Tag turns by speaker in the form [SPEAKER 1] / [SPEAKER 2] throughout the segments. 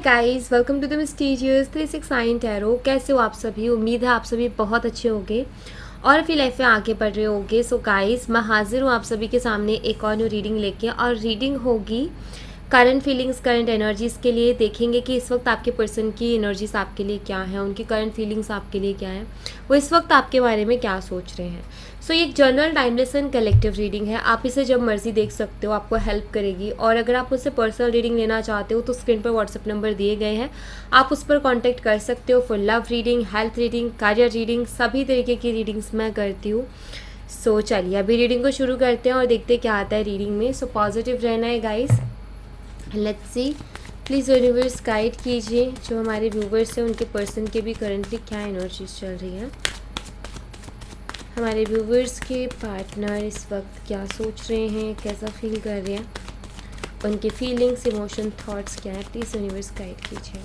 [SPEAKER 1] Guys, welcome to the mysterious 369 tarot. कैसे हो आप सभी? उम्मीद है आप सभी बहुत अच्छे होंगे और अपनी लाइफ में आगे बढ़ रहे होंगे। सो गाइस, मैं हाजिर हूँ आप सभी के सामने एक और न्यू रीडिंग लेके, और रीडिंग होगी करंट फीलिंग्स, करंट एनर्जीज़ के लिए। देखेंगे कि इस वक्त आपके पर्सन की एनर्जीज आपके लिए क्या है, उनकी करंट फीलिंग्स आपके लिए क्या है, वो इस वक्त आपके बारे में क्या सोच रहे हैं। सो ये एक general, timeless and collective reading है। आप इसे जब मर्जी देख सकते हो, आपको हेल्प करेगी। और अगर आप मुझसे पर्सनल रीडिंग लेना चाहते हो तो स्क्रीन पर व्हाट्सएप नंबर दिए गए हैं, आप उस पर कॉन्टैक्ट कर सकते हो for love reading, health reading, career reading, सभी तरीके की रीडिंग्स मैं करती हूँ। सो चलिए अभी रीडिंग को शुरू करते हैं और देखते क्या आता है रीडिंग में। सो पॉजिटिव रहना है guys. Let's see, please universe guide कीजिए जो हमारे व्यूवर्स हैं उनके पर्सन के भी करंटली क्या एनर्जीज चल रही हैं। हमारे व्यूवर्स के पार्टनर इस वक्त क्या सोच रहे हैं, कैसा फील कर रहे हैं, उनके फीलिंग्स, इमोशन, थॉट्स क्या है, प्लीज़ यूनिवर्स गाइड कीजिए।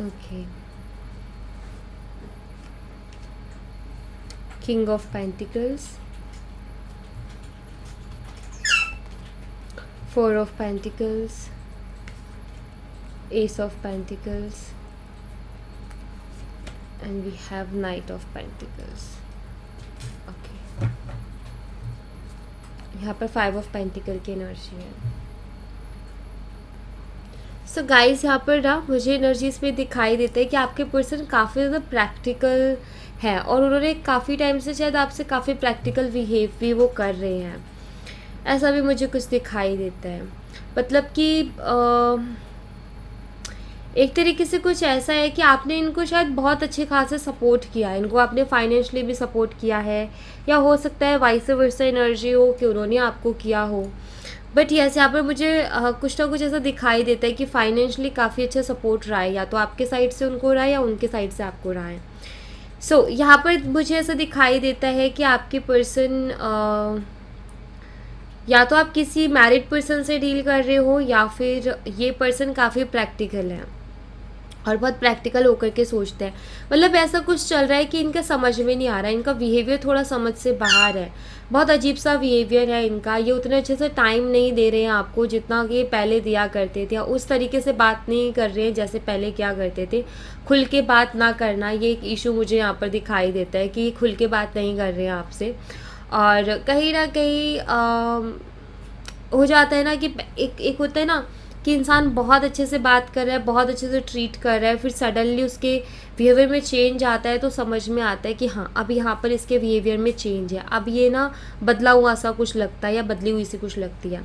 [SPEAKER 1] Okay. King of Pentacles, Four of Pentacles, Ace of Pentacles, and we have Knight of Pentacles. Okay. यहाँ पर Five of Pentacles की एनर्जी है। सो गाइस, यहाँ पर ना मुझे एनर्जीज में दिखाई देता है कि आपके पर्सन काफ़ी ज़्यादा प्रैक्टिकल है और उन्होंने काफ़ी टाइम से शायद आपसे काफ़ी प्रैक्टिकल बिहेव भी वो कर रहे हैं, ऐसा भी मुझे कुछ दिखाई देता है। मतलब कि एक तरीके से कुछ ऐसा है कि आपने इनको शायद बहुत अच्छे खासे सपोर्ट किया है, इनको आपने फाइनेंशियली भी सपोर्ट किया है, या हो सकता है वाइस वर्सा एनर्जी हो कि उन्होंने आपको किया हो। बट यस, यहाँ पर मुझे कुछ ना कुछ ऐसा दिखाई देता है कि फाइनेंशियली काफ़ी अच्छा सपोर्ट रहा है, या तो आपके साइड से उनको रहा है या उनके साइड से आपको रहा है। सो यहाँ पर मुझे ऐसा दिखाई देता है कि आपके पर्सन या तो आप किसी मैरिड पर्सन से डील कर रहे हो, या फिर ये पर्सन काफ़ी प्रैक्टिकल है और बहुत प्रैक्टिकल होकर के सोचते हैं। मतलब ऐसा कुछ चल रहा है कि इनका समझ में नहीं आ रहा है, इनका बिहेवियर थोड़ा समझ से बाहर है, बहुत अजीब सा बिहेवियर है इनका। ये उतने अच्छे से टाइम नहीं दे रहे हैं आपको जितना कि पहले दिया करते थे, उस तरीके से बात नहीं कर रहे हैं जैसे पहले क्या करते थे। खुल के बात ना करना, ये एक इशू मुझे यहाँ पर दिखाई देता है कि खुल के बात नहीं कर रहे हैं आपसे। और कहीं ना कहीं हो जाता है ना कि एक होता है ना कि इंसान बहुत अच्छे से बात कर रहा है, बहुत अच्छे से ट्रीट कर रहा है, फिर सडनली उसके बिहेवियर में चेंज आता है, तो समझ में आता है कि हाँ, अब यहाँ पर इसके बिहेवियर में चेंज है, अब ये ना बदला हुआ सा कुछ लगता है या बदली हुई सी कुछ लगती है।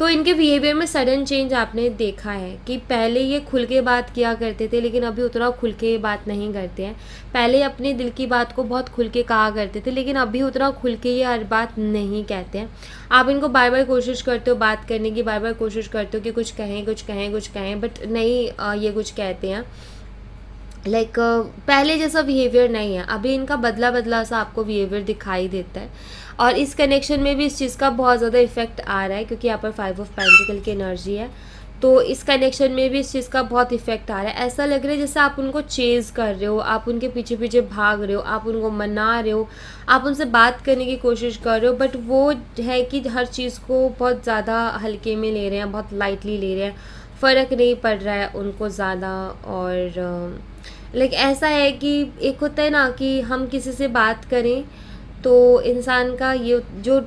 [SPEAKER 1] तो इनके बिहेवियर में सडन चेंज आपने देखा है कि पहले ये खुल के बात किया करते थे, लेकिन अभी उतना खुल के बात नहीं करते हैं। पहले अपने दिल की बात को बहुत खुल के कहा करते थे, लेकिन अभी उतना खुल के ये हर बात नहीं कहते हैं। आप इनको बार बार कोशिश करते हो बात करने की, बार बार कोशिश करते हो कि कुछ कहें कुछ कहें कुछ कहें, बट नहीं ये कुछ कहते हैं। लाइक पहले जैसा बिहेवियर नहीं है, अभी इनका बदला बदला सा आपको बिहेवियर दिखाई देता है। और इस कनेक्शन में भी इस चीज़ का बहुत ज़्यादा इफेक्ट आ रहा है, क्योंकि यहाँ पर 5 ऑफ पेंटिकल की एनर्जी है, तो इस कनेक्शन में भी इस चीज़ का बहुत इफेक्ट आ रहा है। ऐसा लग रहा है जैसे आप उनको चेज़ कर रहे हो, आप उनके पीछे पीछे भाग रहे हो, आप उनको मना रहे हो, आप उनसे बात करने की कोशिश कर रहे हो, बट वो है कि हर चीज़ को बहुत ज़्यादा हल्के में ले रहे हैं, बहुत लाइटली ले रहे हैं, फ़र्क नहीं पड़ रहा है उनको ज़्यादा। और लाइक ऐसा है कि एक होता है ना कि हम किसी से बात करें तो इंसान का ये जो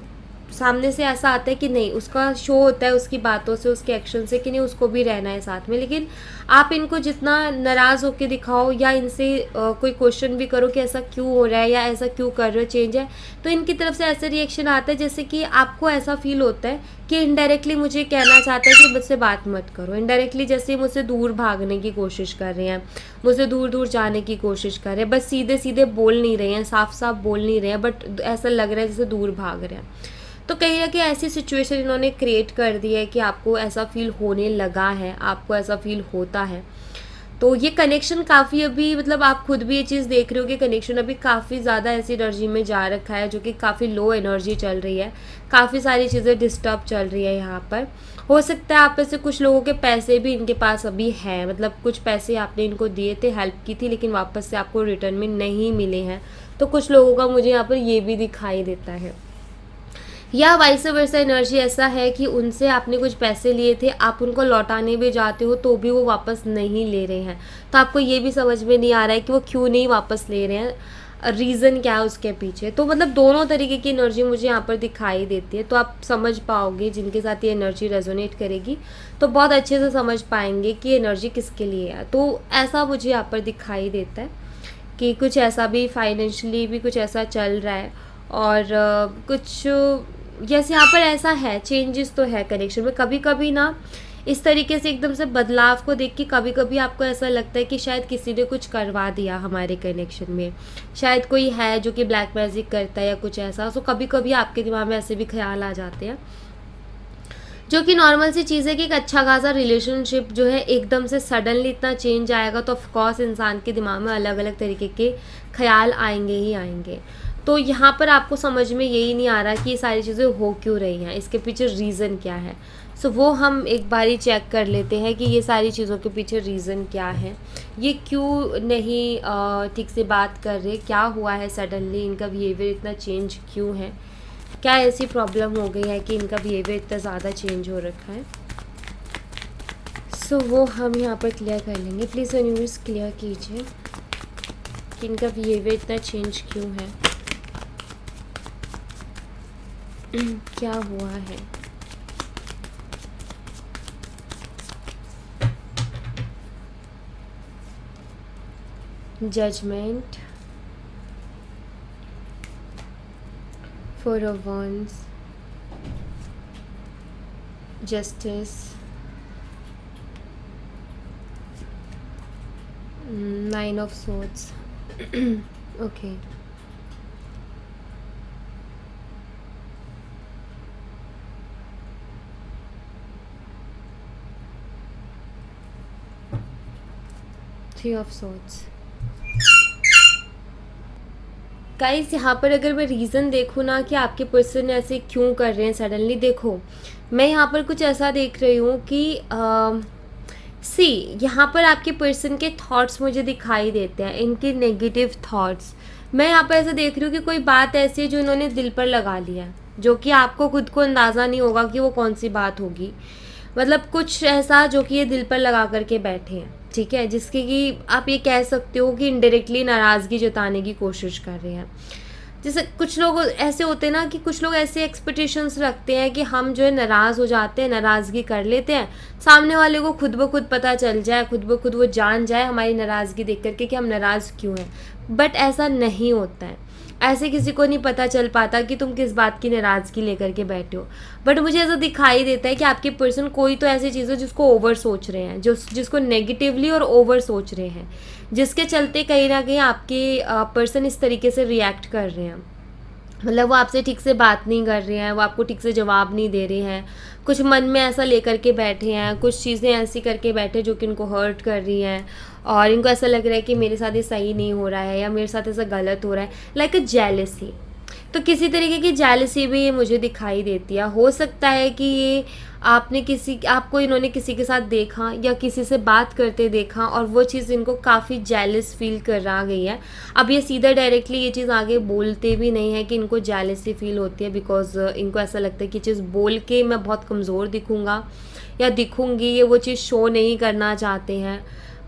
[SPEAKER 1] सामने से ऐसा आता है कि नहीं, उसका शो होता है उसकी बातों से, उसके एक्शन से कि नहीं उसको भी रहना है साथ में। लेकिन आप इनको जितना नाराज़ होकर दिखाओ या इनसे कोई क्वेश्चन भी करो कि ऐसा क्यों हो रहा है या ऐसा क्यों कर रहे हो, चेंज है, तो इनकी तरफ से ऐसा रिएक्शन आता है जैसे कि आपको ऐसा फील होता है कि इनडायरेक्टली मुझे कहना चाहता है कि मुझसे बात मत करो। इनडायरेक्टली जैसे मुझसे दूर भागने की कोशिश कर रहे हैं, मुझसे दूर दूर जाने की कोशिश कर रहे हैं, बस सीधे सीधे बोल नहीं रहे हैं, साफ साफ बोल नहीं रहे हैं, बट ऐसा लग रहा है जैसे दूर भाग रहे हैं। तो कहीं ना कहीं ऐसी सिचुएशन इन्होंने क्रिएट कर दी है कि आपको ऐसा फील होने लगा है, आपको ऐसा फील होता है। तो ये कनेक्शन काफ़ी अभी मतलब आप खुद भी ये चीज़ देख रहे हो कि कनेक्शन अभी काफ़ी ज़्यादा ऐसी एनर्जी में जा रखा है जो कि काफ़ी लो एनर्जी चल रही है, काफ़ी सारी चीज़ें डिस्टर्ब चल रही है यहाँ पर। हो सकता है आप में से कुछ लोगों के पैसे भी इनके पास अभी हैं, मतलब कुछ पैसे आपने इनको दिए थे, हेल्प की थी, लेकिन वापस से आपको रिटर्न में नहीं मिले हैं। तो कुछ लोगों का मुझे यहाँ पर ये भी दिखाई देता है, या वाइस वर्सा एनर्जी ऐसा है कि उनसे आपने कुछ पैसे लिए थे, आप उनको लौटाने भी जाते हो तो भी वो वापस नहीं ले रहे हैं। तो आपको ये भी समझ में नहीं आ रहा है कि वो क्यों नहीं वापस ले रहे हैं, रीज़न क्या है उसके पीछे। तो मतलब दोनों तरीके की एनर्जी मुझे यहाँ पर दिखाई देती है, तो आप समझ पाओगे, जिनके साथ ये एनर्जी रेजोनेट करेगी तो बहुत अच्छे से समझ पाएंगे कि एनर्जी किसके लिए है। तो ऐसा मुझे यहाँ पर दिखाई देता है कि कुछ ऐसा भी फाइनेंशियली भी कुछ ऐसा चल रहा है, और कुछ जैसे यहाँ पर ऐसा है, चेंजेस तो है कनेक्शन में। कभी कभी ना इस तरीके से एकदम से बदलाव को देख के कभी कभी आपको ऐसा लगता है कि शायद किसी ने कुछ करवा दिया हमारे कनेक्शन में, शायद कोई है जो कि ब्लैक मैजिक करता है या कुछ ऐसा। सो कभी कभी आपके दिमाग में ऐसे भी ख्याल आ जाते हैं, जो कि नॉर्मल सी चीज़ है कि एक अच्छा खासा रिलेशनशिप जो है एकदम से सडनली इतना चेंज आएगा तो ऑफकोर्स इंसान के दिमाग में अलग अलग तरीके के ख्याल आएंगे ही आएंगे। तो यहाँ पर आपको समझ में यही नहीं आ रहा कि ये सारी चीज़ें हो क्यों रही हैं, इसके पीछे रीज़न क्या है। सो वो हम एक बारी चेक कर लेते हैं कि ये सारी चीज़ों के पीछे रीज़न क्या है, ये क्यों नहीं ठीक से बात कर रहे, क्या हुआ है सडनली, इनका बिहेवियर इतना चेंज क्यों है, क्या ऐसी प्रॉब्लम हो गई है कि इनका बिहेवियर इतना ज़्यादा चेंज हो रखा है। सो वो हम यहाँ पर क्लियर कर लेंगे। प्लीज़ यूनिवर्स क्लियर कीजिए कि इनका बिहेवियर इतना चेंज क्यों है, क्या हुआ है। Judgement, four of wands, justice, nine of swords. Okay, three of swords. Guys यहाँ पर अगर मैं रीज़न देखूँ ना कि आपके पर्सन ऐसे क्यों कर रहे हैं सडनली, देखो मैं यहाँ पर कुछ ऐसा देख रही हूँ कि यहाँ पर आपके पर्सन के थॉट्स मुझे दिखाई देते हैं, इनके नेगेटिव थॉट्स। मैं यहाँ पर ऐसा देख रही हूँ कि कोई बात ऐसी है जो इन्होंने दिल पर लगा लिया है, जो कि आपको खुद को अंदाज़ा नहीं होगा कि वो कौन सी बात होगी। मतलब कुछ ऐसा जो कि ये दिल पर लगा करके बैठे हैं, ठीक है, जिसके कि आप ये कह सकते हो कि इनडायरेक्टली नाराज़गी जताने की कोशिश कर रहे हैं। जैसे कुछ लोग ऐसे होते हैं ना कि कुछ लोग ऐसे एक्सपेक्टेशंस रखते हैं कि हम जो है नाराज़ हो जाते हैं, नाराज़गी कर लेते हैं, सामने वाले को खुद ब खुद पता चल जाए, खुद ब खुद वो जान जाए हमारी नाराज़गी देख करके कि हम नाराज़ क्यों हैं। बट ऐसा नहीं होता है, ऐसे किसी को नहीं पता चल पाता कि तुम किस बात की नाराज़गी लेकर के बैठे हो। बट मुझे ऐसा दिखाई देता है कि आपके पर्सन कोई तो ऐसी चीज़ है जिसको ओवर सोच रहे हैं, जिसको नेगेटिवली और ओवर सोच रहे हैं, जिसके चलते कहीं ना कहीं आपके पर्सन इस तरीके से रिएक्ट कर रहे हैं। मतलब वो आपसे ठीक से बात नहीं कर रहे हैं, वो आपको ठीक से जवाब नहीं दे रहे हैं, कुछ मन में ऐसा लेकर के बैठे हैं, कुछ चीज़ें ऐसी करके बैठे जो कि इनको हर्ट कर रही हैं, और इनको ऐसा लग रहा है कि मेरे साथ ये सही नहीं हो रहा है या मेरे साथ ऐसा गलत हो रहा है, लाइक अ जेलसी। तो किसी तरीके की जेलसी भी ये मुझे दिखाई देती है। हो सकता है कि ये आपको इन्होंने किसी के साथ देखा या किसी से बात करते देखा और वो चीज़ इनको काफ़ी जेलस फील करा गई है। अब ये सीधा डायरेक्टली ये चीज़ आगे बोलते भी नहीं है कि इनको जेलसी फील होती है, बिकॉज इनको ऐसा लगता है कि चीज़ बोल के मैं बहुत कमज़ोर दिखूँगा या दिखूँगी, ये वो चीज़ शो नहीं करना चाहते हैं।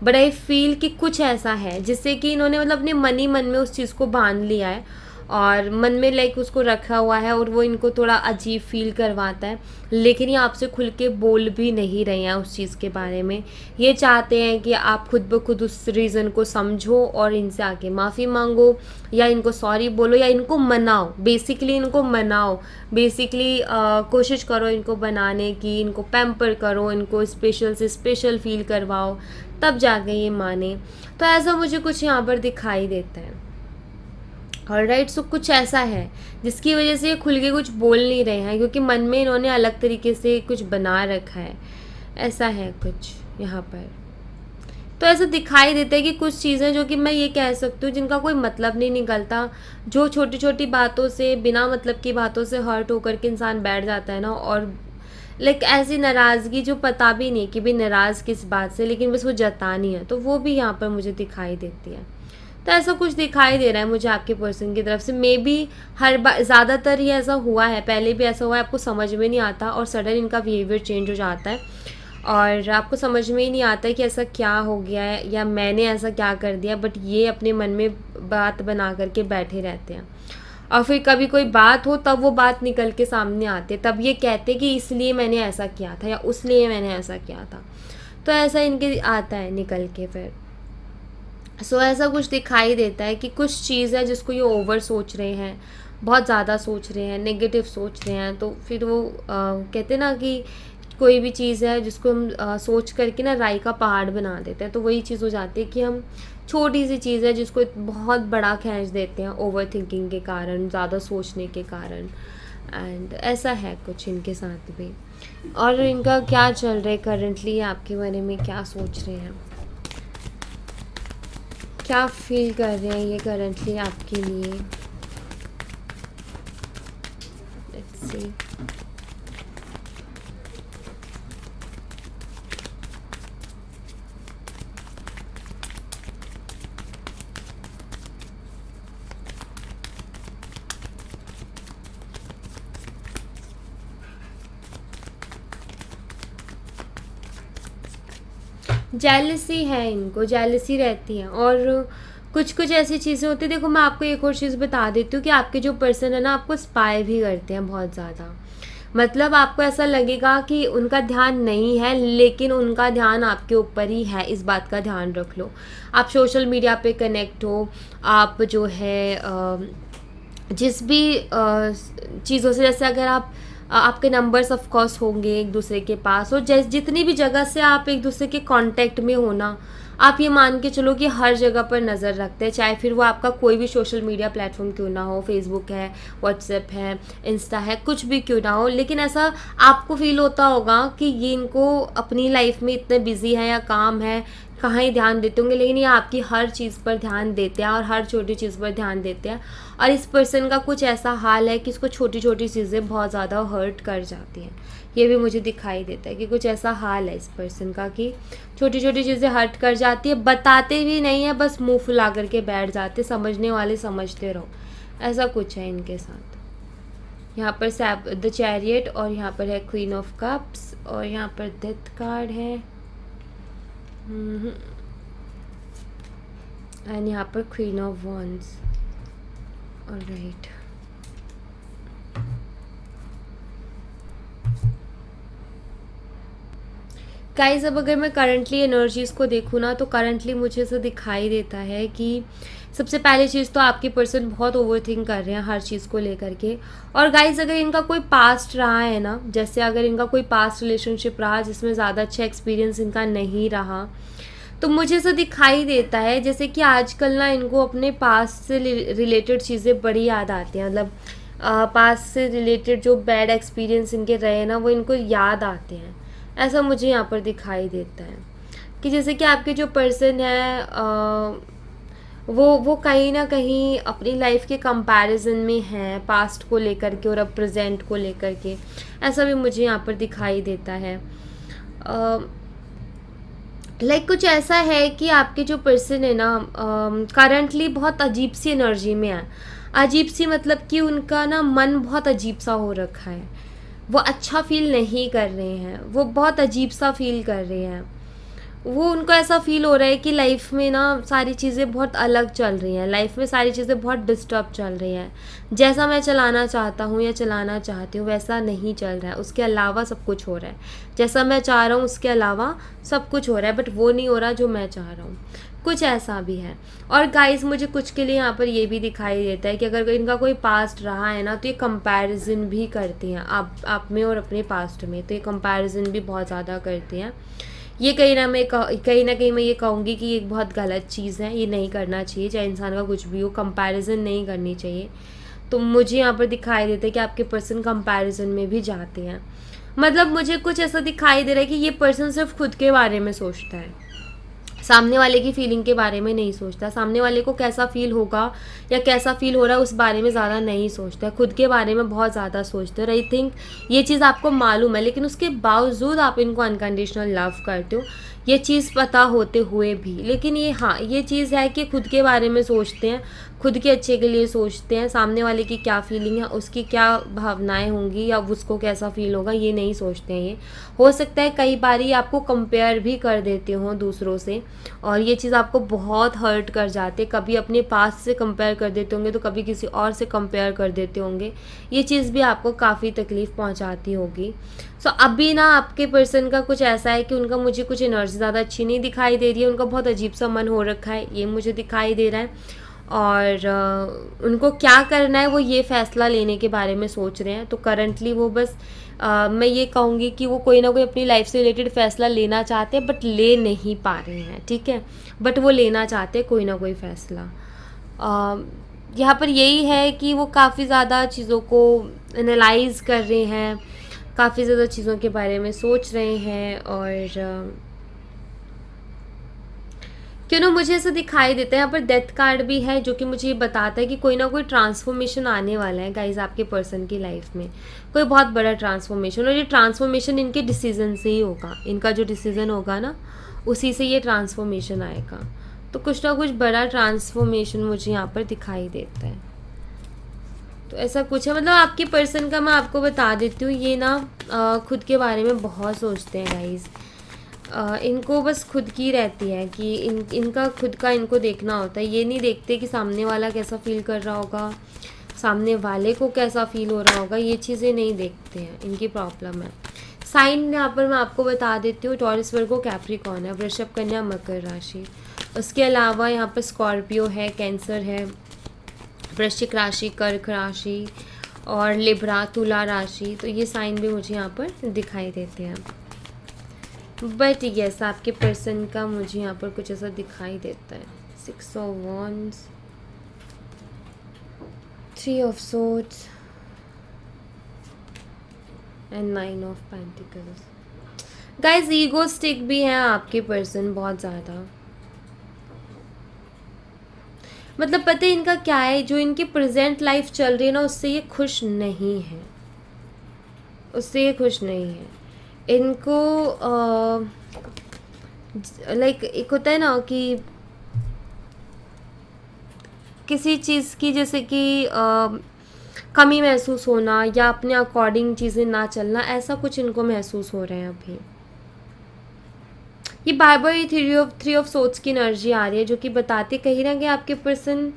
[SPEAKER 1] बट आई फील कि कुछ ऐसा है जिससे कि इन्होंने मतलब अपने मन ही मन में उस चीज़ को बांध लिया है और मन में लाइक उसको रखा हुआ है, और वो इनको थोड़ा अजीब फील करवाता है। लेकिन ये आपसे खुल के बोल भी नहीं रहे हैं उस चीज़ के बारे में। ये चाहते हैं कि आप खुद ब खुद उस रीज़न को समझो और इनसे आके माफ़ी मांगो या इनको सॉरी बोलो या इनको मनाओ। बेसिकली इनको मनाओ, बेसिकली कोशिश करो इनको बनाने की, इनको पैम्पर करो, इनको स्पेशल से स्पेशल फील करवाओ, तब जाके ये माने। तो ऐसा मुझे कुछ यहाँ पर दिखाई देता है। ऑलराइट, सो कुछ ऐसा है जिसकी वजह से ये खुल के कुछ बोल नहीं रहे हैं, क्योंकि मन में इन्होंने अलग तरीके से कुछ बना रखा है। ऐसा है कुछ यहाँ पर तो ऐसा दिखाई देता है कि कुछ चीज़ें जो कि मैं ये कह सकती हूँ जिनका कोई मतलब नहीं निकलता, जो छोटी छोटी बातों से, बिना मतलब की बातों से हर्ट होकर के इंसान बैठ जाता है ना, और लाइक ऐसी नाराज़गी जो पता भी नहीं कि भाई नाराज़ किस बात से, लेकिन बस वो जतानी है, तो वो भी यहाँ पर मुझे दिखाई देती है। तो ऐसा कुछ दिखाई दे रहा है मुझे आपके पर्सन की तरफ से। मे बी हर बार, ज़्यादातर ही ऐसा हुआ है, पहले भी ऐसा हुआ है, आपको समझ में नहीं आता और सडन इनका बिहेवियर चेंज हो जाता है और आपको समझ में ही नहीं आता है कि ऐसा क्या हो गया है या मैंने ऐसा क्या कर दिया, बट ये अपने मन में बात बना करके बैठे रहते हैं। और फिर कभी कोई बात हो तब वो बात निकल के सामने आते, तब ये कहते कि इसलिए मैंने ऐसा किया था या उसलिए मैंने ऐसा किया था। तो ऐसा इनके आता है निकल के फिर। सो ऐसा कुछ दिखाई देता है कि कुछ चीज़ है जिसको ये ओवर सोच रहे हैं, बहुत ज़्यादा सोच रहे हैं, नेगेटिव सोच रहे हैं। तो फिर वो कहते हैं ना कि कोई भी चीज़ है जिसको हम सोच करके ना राई का पहाड़ बना देते हैं, तो वही चीज़ हो जाती है कि हम छोटी सी चीज़ है जिसको बहुत बड़ा खींच देते हैं ओवर थिंकिंग के कारण, ज़्यादा सोचने के कारण। एंड ऐसा है कुछ इनके साथ भी। और इनका क्या चल रहा है करंटली, आपके बारे में क्या सोच रहे हैं, क्या फील कर रहे हैं ये करंटली आपके लिए। Let's see. जेलसी है, इनको जेलसी रहती है और कुछ कुछ ऐसी चीज़ें होती है। देखो मैं आपको एक और चीज़ बता देती हूँ कि आपके जो पर्सन है ना, आपको स्पाई भी करते हैं बहुत ज़्यादा। मतलब आपको ऐसा लगेगा कि उनका ध्यान नहीं है, लेकिन उनका ध्यान आपके ऊपर ही है, इस बात का ध्यान रख लो। आप सोशल मीडिया पे कनेक्ट हो, आप जो है जिस भी चीज़ों से, जैसे अगर आप आपके नंबर्स ऑफ कोर्स होंगे एक दूसरे के पास, और जैसे जितनी भी जगह से आप एक दूसरे के कांटेक्ट में हो ना, आप ये मान के चलो कि हर जगह पर नज़र रखते हैं, चाहे फिर वो आपका कोई भी सोशल मीडिया प्लेटफॉर्म क्यों ना हो, फेसबुक है, व्हाट्सएप है, इंस्टा है, कुछ भी क्यों ना हो, लेकिन ऐसा आपको फील होता होगा कि ये इनको अपनी लाइफ में इतने बिजी है या काम है, कहाँ ही ध्यान देते होंगे, लेकिन ये आपकी हर चीज़ पर ध्यान देते हैं और हर छोटी चीज़ पर ध्यान देते हैं। और इस पर्सन का कुछ ऐसा हाल है कि इसको छोटी छोटी चीज़ें बहुत ज़्यादा हर्ट कर जाती हैं। ये भी मुझे दिखाई देता है कि कुछ ऐसा हाल है इस पर्सन का कि छोटी छोटी चीज़ें हर्ट कर जाती है, बताते भी नहीं है, बस मुंह फुला करके बैठ जाते, समझने वाले समझते रहो, ऐसा कुछ है इनके साथ। यहाँ पर द चैरियट, और यहाँ पर है क्वीन ऑफ कप्स, और यहाँ पर डेथ कार्ड है, एंड यहाँ पर queen of wands. Alright, guys अब अगर मैं करंटली एनर्जीज़ को देखूँ ना, तो करंटली मुझे ऐसा दिखाई देता है कि सबसे पहली चीज़ तो आपके पर्सन बहुत ओवरथिंक कर रहे हैं हर चीज़ को लेकर के। और गाइस अगर इनका कोई पास्ट रहा है ना, जैसे अगर इनका कोई पास्ट रिलेशनशिप रहा जिसमें ज़्यादा अच्छा एक्सपीरियंस इनका नहीं रहा, तो मुझे ऐसा दिखाई देता है जैसे कि आजकल ना इनको अपने पास्ट से रिलेटेड चीज़ें बड़ी याद आती हैं। मतलब पास्ट से रिलेटेड जो बैड एक्सपीरियंस इनके रहे ना, वो इनको याद आते हैं, ऐसा मुझे यहाँ पर दिखाई देता है। कि जैसे कि आपके जो पर्सन है वो कहीं ना कहीं अपनी लाइफ के कंपैरिजन में हैं पास्ट को लेकर के और अब प्रेजेंट को लेकर के, ऐसा भी मुझे यहाँ पर दिखाई देता है। लाइक कुछ ऐसा है कि आपके जो पर्सन है ना करंटली बहुत अजीब सी एनर्जी में है। अजीब सी मतलब कि उनका ना मन बहुत अजीब सा हो रखा है, वो अच्छा फील नहीं कर रहे हैं, वो बहुत अजीब सा फील कर रहे हैं। वो उनको ऐसा फील हो रहा है कि लाइफ में ना सारी चीज़ें बहुत अलग चल रही हैं, लाइफ में सारी चीज़ें बहुत डिस्टर्ब चल रही हैं। जैसा मैं चलाना चाहता हूँ या चलाना चाहती हूँ वैसा नहीं चल रहा है, उसके अलावा सब कुछ हो रहा है। जैसा मैं चाह रहा हूँ उसके अलावा सब कुछ हो रहा है, बट वो नहीं हो रहा जो मैं चाह रहा हूँ, कुछ ऐसा भी है। और गाइस मुझे कुछ के लिए यहाँ पर ये भी दिखाई देता है कि अगर इनका कोई पास्ट रहा है ना, तो ये कंपैरिजन भी करती हैं आप में और अपने पास्ट में, तो ये कंपैरिजन भी बहुत ज़्यादा करती हैं। ये कहीं ना कहीं मैं ये कहूँगी कि ये एक बहुत गलत चीज़ है, ये नहीं करना चाहिए, चाहे इंसान का कुछ भी हो, कंपैरिजन नहीं करनी चाहिए। तो मुझे यहाँ पर दिखाई देता है कि आपके पर्सन कंपैरिजन में भी जाते हैं। मतलब मुझे कुछ ऐसा दिखाई दे रहा है कि ये पर्सन सिर्फ खुद के बारे में सोचता है, सामने वाले की फीलिंग के बारे में नहीं सोचता, सामने वाले को कैसा फील होगा या कैसा फील हो रहा है उस बारे में ज़्यादा नहीं सोचता है, खुद के बारे में बहुत ज़्यादा सोचते हो। आई थिंक ये चीज़ आपको मालूम है, लेकिन उसके बावजूद आप इनको अनकंडीशनल लव करते हो, ये चीज़ पता होते हुए भी। लेकिन ये हाँ, ये चीज़ है कि खुद के बारे में सोचते हैं, खुद के अच्छे के लिए सोचते हैं, सामने वाले की क्या फीलिंग है, उसकी क्या भावनाएं होंगी या उसको कैसा फील होगा, ये नहीं सोचते हैं। ये हो सकता है कई बार ये आपको कंपेयर भी कर देते हों दूसरों से, और ये चीज़ आपको बहुत हर्ट कर जाते, कभी अपने पास से कंपेयर कर देते होंगे तो कभी किसी और से कंपेयर कर देते होंगे, ये चीज़ भी आपको काफ़ी तकलीफ़ पहुंचाती होगी। सो अभी ना आपके पर्सन का कुछ ऐसा है कि उनका मुझे कुछ एनर्जी ज़्यादा अच्छी नहीं दिखाई दे रही है, उनका बहुत अजीब सा मन हो रखा है, ये मुझे दिखाई दे रहा है। और उनको क्या करना है वो ये फ़ैसला लेने के बारे में सोच रहे हैं। तो करंटली वो बस मैं ये कहूँगी कि वो कोई ना कोई अपनी लाइफ से रिलेटेड फ़ैसला लेना चाहते हैं, बट ले नहीं पा रहे हैं, ठीक है। बट वो लेना चाहते हैं कोई ना कोई फ़ैसला। यहाँ पर यही है कि वो काफ़ी ज़्यादा चीज़ों को एनालाइज़ कर रहे हैं, काफ़ी ज़्यादा चीज़ों के बारे में सोच रहे हैं। और क्यों ना मुझे ऐसा दिखाई देता है, यहाँ पर डेथ कार्ड भी है जो कि मुझे ये बताता है कि कोई ना कोई ट्रांसफॉर्मेशन आने वाला है गाइज आपके पर्सन की लाइफ में, कोई बहुत बड़ा ट्रांसफॉर्मेशन। और ये ट्रांसफॉर्मेशन इनके डिसीजन से ही होगा, इनका जो डिसीजन होगा ना उसी से ये ट्रांसफॉर्मेशन आएगा। तो कुछ ना कुछ बड़ा ट्रांसफॉर्मेशन मुझे यहाँ पर दिखाई देता है। तो ऐसा कुछ है, मतलब आपके पर्सन का मैं आपको बता देती हूँ, ये ना खुद के बारे में बहुत सोचते हैं गाइज। इनको बस खुद की रहती है कि इनका खुद का इनको देखना होता है, ये नहीं देखते कि सामने वाला कैसा फील कर रहा होगा, सामने वाले को कैसा फील हो रहा होगा, ये चीज़ें नहीं देखते हैं, इनकी प्रॉब्लम है। साइन यहाँ पर मैं आपको बता देती हूँ, टॉरस, वर्गो, कैप्रिकॉर्न है, वृषभ, कन्या, मकर राशि। उसके अलावा यहाँ पर स्कॉर्पियो है, कैंसर है, वृश्चिक राशि, कर्क राशि और लिब्रा, तुला राशि। तो ये साइन भी मुझे यहाँ पर दिखाई देते हैं। बट यस आपके पर्सन का मुझे यहाँ पर कुछ ऐसा दिखाई देता है। 6 of wands, 3 of swords and 9 of pentacles. Guys egoistic भी है आपके पर्सन बहुत ज़्यादा, मतलब पता है इनका क्या है, जो इनकी प्रेजेंट लाइफ चल रही है ना उससे ये खुश नहीं है, उससे ये खुश नहीं है। इनको लाइक एक होता है ना कि किसी चीज़ की जैसे कि कमी महसूस होना या अपने अकॉर्डिंग चीज़ें ना चलना, ऐसा कुछ इनको महसूस हो रहा है अभी। ये बार बार ये थ्री ऑफ सोर्ड्स की एनर्जी आ रही है जो कि बताते कहीं ना कहीं आपके पर्सन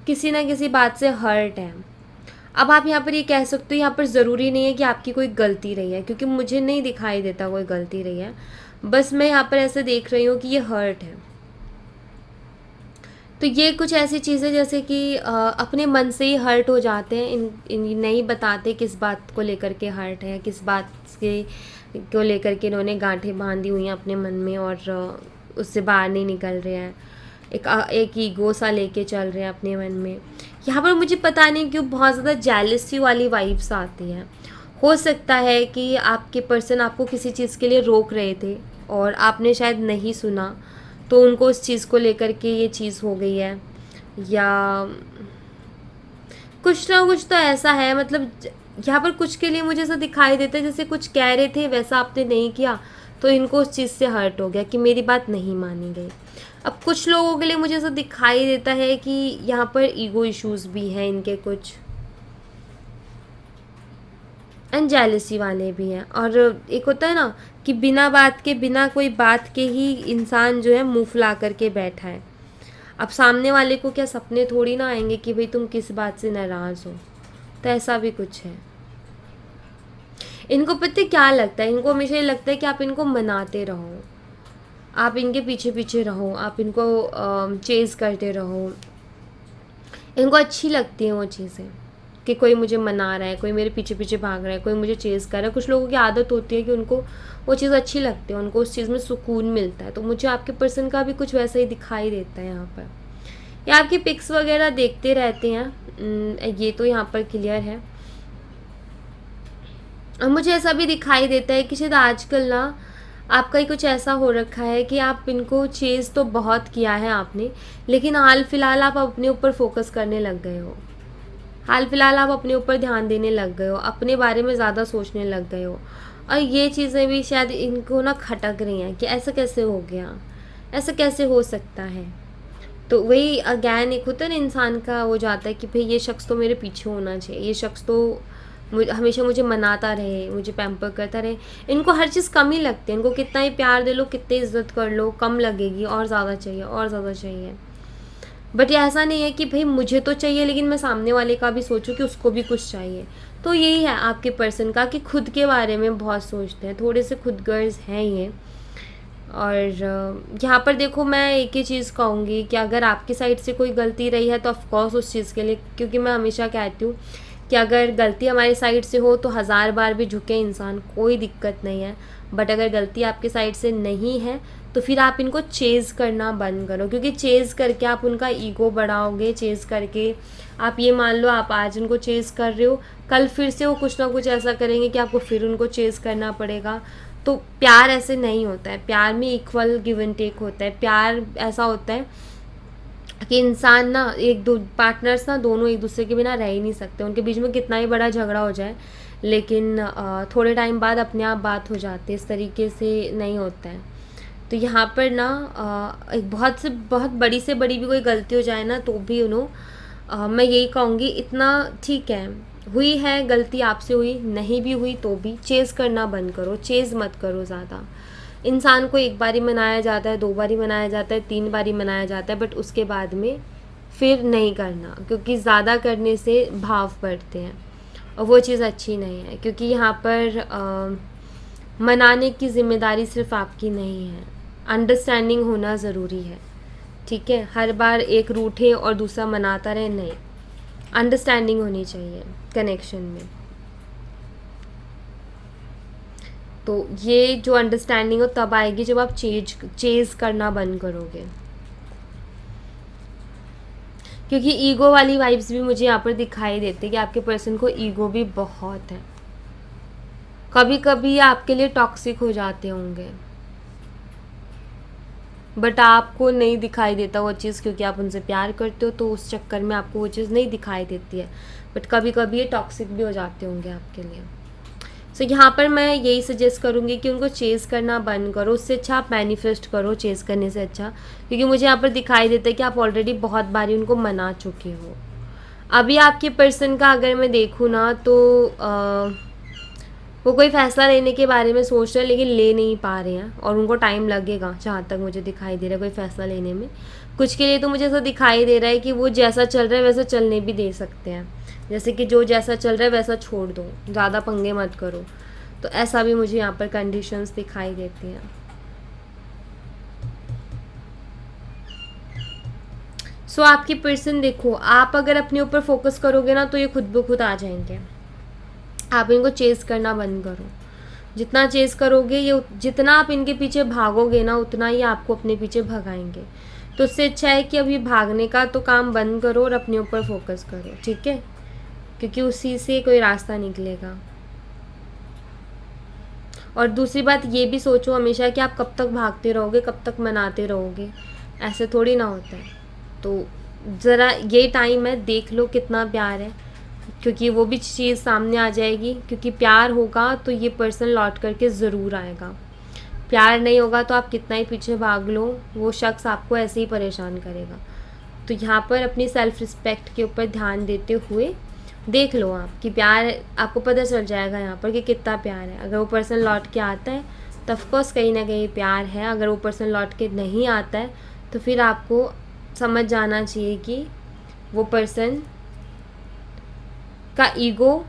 [SPEAKER 1] किसी ना किसी बात से हर्ट है। अब आप यहाँ पर ये कह सकते हो, यहाँ पर ज़रूरी नहीं है कि आपकी कोई गलती रही है, क्योंकि मुझे नहीं दिखाई देता कोई गलती रही है, बस मैं यहाँ पर ऐसे देख रही हूँ कि ये हर्ट है। तो ये कुछ ऐसी चीज़ें जैसे कि अपने मन से ही हर्ट हो जाते हैं, इन नहीं बताते किस बात को लेकर के हर्ट है, किस बात के को लेकर के इन्होंने गांठें बांधी हुई हैं अपने मन में और उससे बाहर नहीं निकल रहे हैं, एक ईगो सा लेके चल रहे हैं अपने मन में। यहाँ पर मुझे पता नहीं क्यों बहुत ज़्यादा जेलसी वाली वाइब्स आती हैं। हो सकता है कि आपके पर्सन आपको किसी चीज़ के लिए रोक रहे थे और आपने शायद नहीं सुना, तो उनको उस चीज़ को लेकर के ये चीज़ हो गई है, या कुछ ना कुछ तो ऐसा है। मतलब यहाँ पर कुछ के लिए मुझे ऐसा दिखाई देता है जैसे कुछ कह रहे थे वैसा आपने नहीं किया, तो इनको उस चीज़ से हर्ट हो गया कि मेरी बात नहीं मानी गई। अब कुछ लोगों के लिए मुझे ऐसा दिखाई देता है कि यहाँ पर ईगो इश्यूज़ भी हैं इनके कुछ, एंड जेलसी वाले भी हैं। और एक होता है ना कि बिना बात के, बिना कोई बात के ही इंसान जो है मुँह फुला करके बैठा है। अब सामने वाले को क्या सपने थोड़ी ना आएंगे कि भाई तुम किस बात से नाराज़ हो, तो ऐसा भी कुछ है। इनको पता क्या लगता है, इनको हमेशा ये लगता है कि आप इनको मनाते रहो, आप इनके पीछे पीछे रहो, आप इनको चेज़ करते रहो। इनको अच्छी लगती हैं वो चीज़ें कि कोई मुझे मना रहा है, कोई मेरे पीछे पीछे भाग रहा है, कोई मुझे चेज़ कर रहा है। कुछ लोगों की आदत होती है कि उनको वो चीज़ अच्छी लगती है, उनको उस चीज़ में सुकून मिलता है। तो मुझे आपके पर्सन का भी कुछ वैसा ही दिखाई देता है यहाँ पर। या आपकी पिक्स वगैरह देखते रहते हैं, ये तो यहाँ पर क्लियर है। और मुझे ऐसा भी दिखाई देता है कि शायद आजकल ना आपका ही कुछ ऐसा हो रखा है कि आप इनको चेज़ तो बहुत किया है आपने, लेकिन हाल फिलहाल आप अपने ऊपर फोकस करने लग गए हो। हाल फिलहाल आप अपने ऊपर ध्यान देने लग गए हो, अपने बारे में ज़्यादा सोचने लग गए हो, और ये चीज़ें भी शायद इनको ना खटक रही हैं कि ऐसा कैसे हो गया, ऐसा कैसे हो सकता है। तो वही अगैन एक होता है ना, इंसान का हो जाता है कि भाई ये शख्स तो मेरे पीछे होना चाहिए, ये शख्स तो हमेशा मुझे मनाता रहे, मुझे पैम्पर करता रहे। इनको हर चीज़ कम ही लगती है, इनको कितना ही प्यार दे लो, कितनी इज्जत कर लो, कम लगेगी, और ज़्यादा चाहिए, और ज़्यादा चाहिए। बट ये ऐसा नहीं है कि भाई मुझे तो चाहिए, लेकिन मैं सामने वाले का भी सोचूं कि उसको भी कुछ चाहिए। तो यही है आपके पर्सन का कि खुद के बारे में बहुत सोचते हैं, थोड़े से खुदगर्ज हैं ये। और यहाँ पर देखो, मैं एक ही चीज़ कहूँगी कि अगर आपकी साइड से कोई गलती रही है तो ऑफकोर्स उस चीज़ के लिए, क्योंकि मैं हमेशा कहती हूँ कि अगर गलती हमारी साइड से हो तो हज़ार बार भी झुके इंसान, कोई दिक्कत नहीं है। बट अगर गलती आपके साइड से नहीं है तो फिर आप इनको चेज़ करना बंद करो, क्योंकि चेज़ करके आप उनका ईगो बढ़ाओगे। चेज़ करके आप ये मान लो, आप आज उनको चेज़ कर रहे हो, कल फिर से वो कुछ ना कुछ ऐसा करेंगे कि आपको फिर उनको चेज़ करना पड़ेगा। तो प्यार ऐसे नहीं होता है, प्यार में इक्वल गिव एंड टेक होता है। प्यार ऐसा होता है कि इंसान ना, एक दो पार्टनर्स ना, दोनों एक दूसरे के बिना रह ही नहीं सकते। उनके बीच में कितना ही बड़ा झगड़ा हो जाए, लेकिन थोड़े टाइम बाद अपने आप बात हो जाती है, इस तरीके से नहीं होता है। तो यहाँ पर ना एक बहुत बड़ी से बड़ी भी कोई गलती हो जाए ना, तो भी मैं यही कहूँगी, इतना ठीक है, हुई है गलती आपसे, हुई नहीं भी हुई तो भी चेज़ करना बंद करो, चेज़ मत करो ज़्यादा। इंसान को एक बार ही मनाया जाता है, 2 बार ही मनाया जाता है, 3 बार ही मनाया जाता है, बट उसके बाद में फिर नहीं करना, क्योंकि ज़्यादा करने से भाव बढ़ते हैं और वो चीज़ अच्छी नहीं है। क्योंकि यहाँ पर मनाने की ज़िम्मेदारी सिर्फ आपकी नहीं है, अंडरस्टैंडिंग होना ज़रूरी है। ठीक है, हर बार एक रूठे और दूसरा मनाता रहे, नहीं, अंडरस्टैंडिंग होनी चाहिए कनेक्शन में। तो ये जो अंडरस्टैंडिंग हो तब आएगी जब आप चेज़ करना बंद करोगे। क्योंकि ईगो वाली वाइब्स भी मुझे यहाँ पर दिखाई देती है कि आपके पर्सन को ईगो भी बहुत है। कभी कभी आपके लिए टॉक्सिक हो जाते होंगे, बट आपको नहीं दिखाई देता वो चीज़, क्योंकि आप उनसे प्यार करते हो, तो उस चक्कर में आपको वो चीज़ नहीं दिखाई देती है। बट कभी कभी ये टॉक्सिक भी हो जाते होंगे आपके लिए। सो यहाँ पर मैं यही सजेस्ट करूँगी कि उनको चेज़ करना बंद करो। उससे अच्छा आप मैनिफेस्ट करो चेज़ करने से अच्छा, क्योंकि मुझे यहाँ पर दिखाई देता है कि आप ऑलरेडी बहुत बारी उनको मना चुके हो। अभी आपके पर्सन का अगर मैं देखूँ ना, तो वो कोई फ़ैसला लेने के बारे में सोच रहे हैं, लेकिन ले नहीं पा रहे हैं, और उनको टाइम लगेगा, जहाँ तक मुझे दिखाई दे रहा है, कोई फ़ैसला लेने में। कुछ के लिए तो मुझे ऐसा दिखाई दे रहा है कि वो जैसा चल रहा है वैसा चलने भी दे सकते हैं, जैसे कि जो जैसा चल रहा है वैसा छोड़ दो, ज़्यादा पंगे मत करो। तो ऐसा भी मुझे यहाँ पर कंडीशंस दिखाई देती हैं। सो आपकी पर्सन देखो, आप अगर अपने ऊपर फोकस करोगे ना, तो ये खुद ब खुद आ जाएंगे। आप इनको चेज़ करना बंद करो। जितना चेज़ करोगे, ये जितना आप इनके पीछे भागोगे ना, उतना ही आपको अपने पीछे भगाएंगे। तो उससे अच्छा है कि अभी भागने का तो काम बंद करो और अपने ऊपर फोकस करो, ठीक है, क्योंकि उसी से कोई रास्ता निकलेगा। और दूसरी बात ये भी सोचो हमेशा कि आप कब तक भागते रहोगे, कब तक मनाते रहोगे, ऐसे थोड़ी ना होता है। तो ज़रा ये टाइम है, देख लो कितना प्यार है, क्योंकि वो भी चीज़ सामने आ जाएगी। क्योंकि प्यार होगा तो ये पर्सन लौट करके ज़रूर आएगा। प्यार नहीं होगा तो आप कितना ही पीछे भाग लो, वो शख्स आपको ऐसे ही परेशान करेगा। तो यहाँ पर अपनी सेल्फ़ रिस्पेक्ट के ऊपर ध्यान देते हुए देख लो आप कि प्यार, आपको पता चल जाएगा यहाँ पर कि कितना प्यार है। अगर वो पर्सन लौट के आता है तो ऑफकोर्स कहीं ना कहीं प्यार है। अगर वो पर्सन लौट के नहीं आता है तो फिर आपको समझ जाना चाहिए कि वो पर्सन का ईगो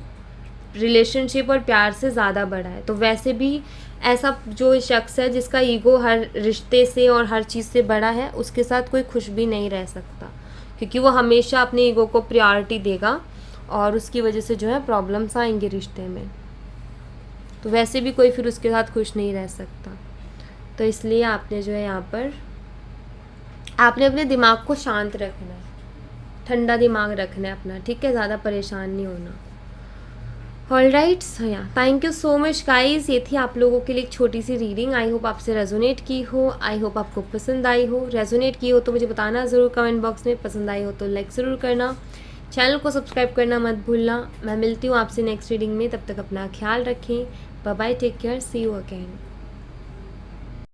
[SPEAKER 1] रिलेशनशिप और प्यार से ज़्यादा बड़ा है। तो वैसे भी ऐसा जो शख्स है जिसका ईगो हर रिश्ते से और हर चीज़ से बड़ा है, उसके साथ कोई खुश भी नहीं रह सकता, क्योंकि वो हमेशा अपने ईगो को प्रायोरिटी देगा और उसकी वजह से जो है प्रॉब्लम्स आएंगे रिश्ते में। तो वैसे भी कोई फिर उसके साथ खुश नहीं रह सकता। तो इसलिए आपने जो है यहाँ पर आपने अपने दिमाग को शांत रखना है, ठंडा दिमाग रखना है अपना, ठीक है, ज़्यादा परेशान नहीं होना। ऑलराइट, सो या thank you so much guys. ये थी आप लोगों के लिए एक छोटी सी रीडिंग। आई होप आपसे रेजोनेट की हो, आई होप आपको पसंद आई हो। रेजोनेट की हो तो मुझे बताना ज़रूर कमेंट बॉक्स में, पसंद आई हो तो लाइक ज़रूर करना, चैनल को सब्सक्राइब करना मत भूलना। मैं मिलती हूँ आपसे नेक्स्ट रीडिंग में, तब तक अपना ख्याल रखें। Bye bye, take care, see you again.